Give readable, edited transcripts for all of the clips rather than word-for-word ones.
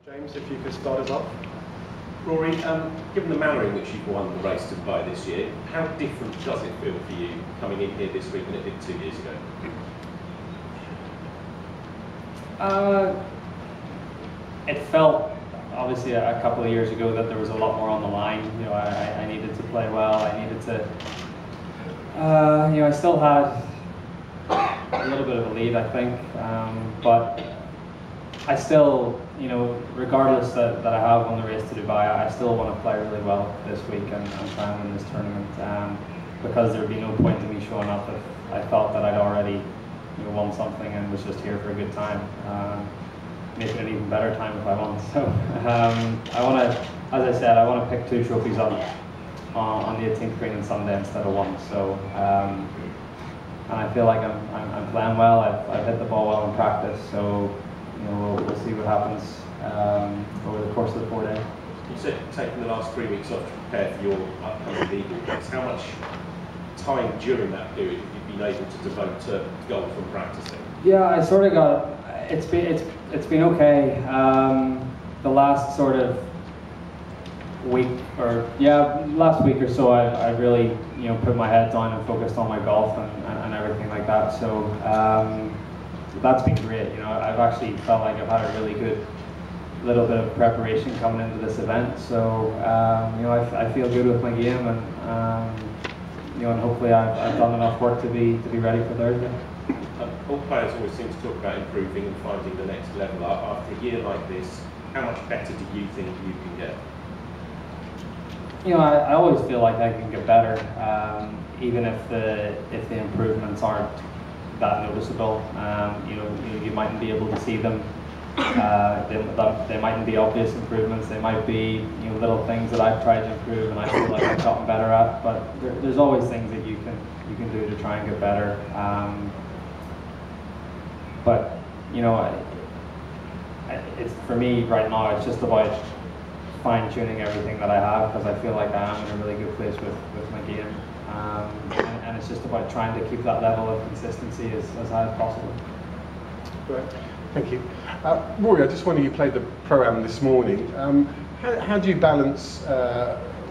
James, if you could start us off. Rory, given the manner in which you've won the race to Dubai this year, how different does it feel for you coming in here this week than it did 2 years ago? It felt, obviously, a couple of years ago that there was a lot more on the line. You know, I needed to play well. I needed to, I still had a little bit of a lead, I think, but I still, regardless that I have won the race to Dubai, I still want to play really well this week and try and win this tournament, because there would be no point in me showing up if I felt that I'd already won something and was just here for a good time. Make it an even better time if I won. So I want to, as I said, I want to pick 2 trophies on the 18th green on Sunday instead of 1. So and I feel like I'm playing well. I've hit the ball well in practice. So we'll see what happens over the course of the 4 days. You said you've taken the last 3 weeks off to prepare for your upcoming legal race. How much time during that period have you been able to devote to golf and practicing? Yeah, I sort of got. It's been okay. The last sort of week, last week or so, I really put my head down and focused on my golf and everything like that. So that's been great. I've actually felt like I've had a really good little bit of preparation coming into this event. So I feel good with my game, and hopefully I've done enough work to be ready for Thursday. All players always seem to talk about improving and finding the next level. After a year like this, how much better do you think you can get? I always feel like I can get better, even if the improvements aren't that noticeable. You mightn't be able to see them. They mightn't be obvious improvements. They might be little things that I've tried to improve and I feel like I've gotten better at. But there's always things that you can do to try and get better. But it's for me right now. It's just about fine-tuning everything that I have, because I feel like I am in a really good place with my game, and it's just about trying to keep that level of consistency as high as possible. Great, thank you. Rory, I just wonder, you played the Pro-Am this morning. How do you balance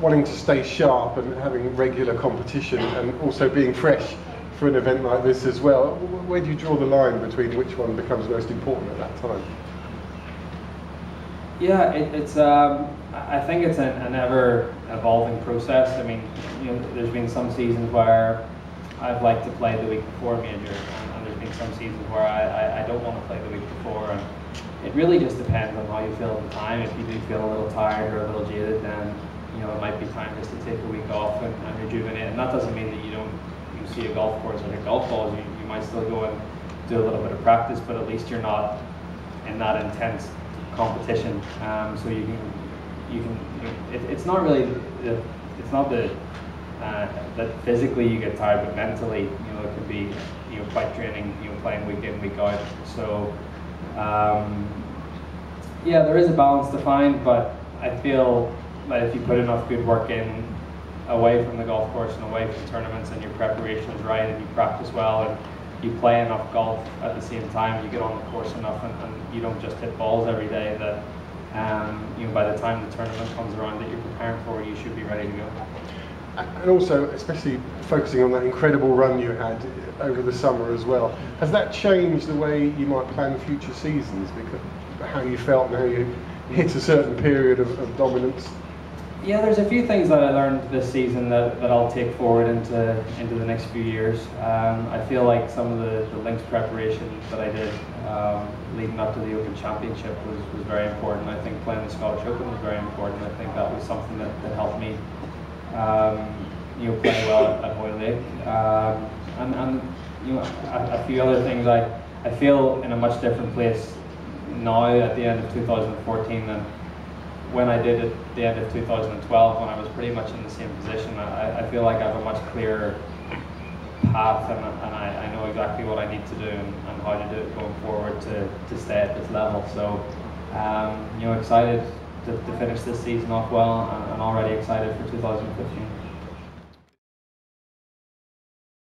wanting to stay sharp and having regular competition and also being fresh for an event like this as well? Where do you draw the line between which one becomes most important at that time? Yeah, it's. I think it's an ever-evolving process. I mean, there's been some seasons where I've liked to play the week before a major, and there's been some seasons where I don't want to play the week before. And it really just depends on how you feel at the time. If you do feel a little tired or a little jaded, then it might be time just to take a week off and rejuvenate. And that doesn't mean that you see a golf course or hit golf balls. You might still go and do a little bit of practice, but at least you're not in that intense competition. So you can. It's not really. It's not that physically you get tired, but mentally, it could be quite draining. Playing week in, week out. So yeah, there is a balance to find, but I feel that if you put enough good work in away from the golf course and away from tournaments, and your preparation is right, and you practice well, and you play enough golf at the same time, you get on the course enough, and you don't just hit balls every day, that by the time the tournament comes around that you're preparing for, you should be ready to go. And also, especially focusing on that incredible run you had over the summer as well, has that changed the way you might plan future seasons, because how you felt and how you hit a certain period of dominance? Yeah, there's a few things that I learned this season that I'll take forward into the next few years. I feel like some of the links preparation that I did leading up to the Open Championship was very important. I think playing the Scottish Open was very important. I think that was something that helped me play well at Hoylake. And a few other things. I feel in a much different place now at the end of 2014 than when I did at the end of 2012, when I was pretty much in the same position. I feel like I have a much clearer path, and I know exactly what I need to do and how to do it going forward to stay at this level. So excited to finish this season off well, and already excited for 2015.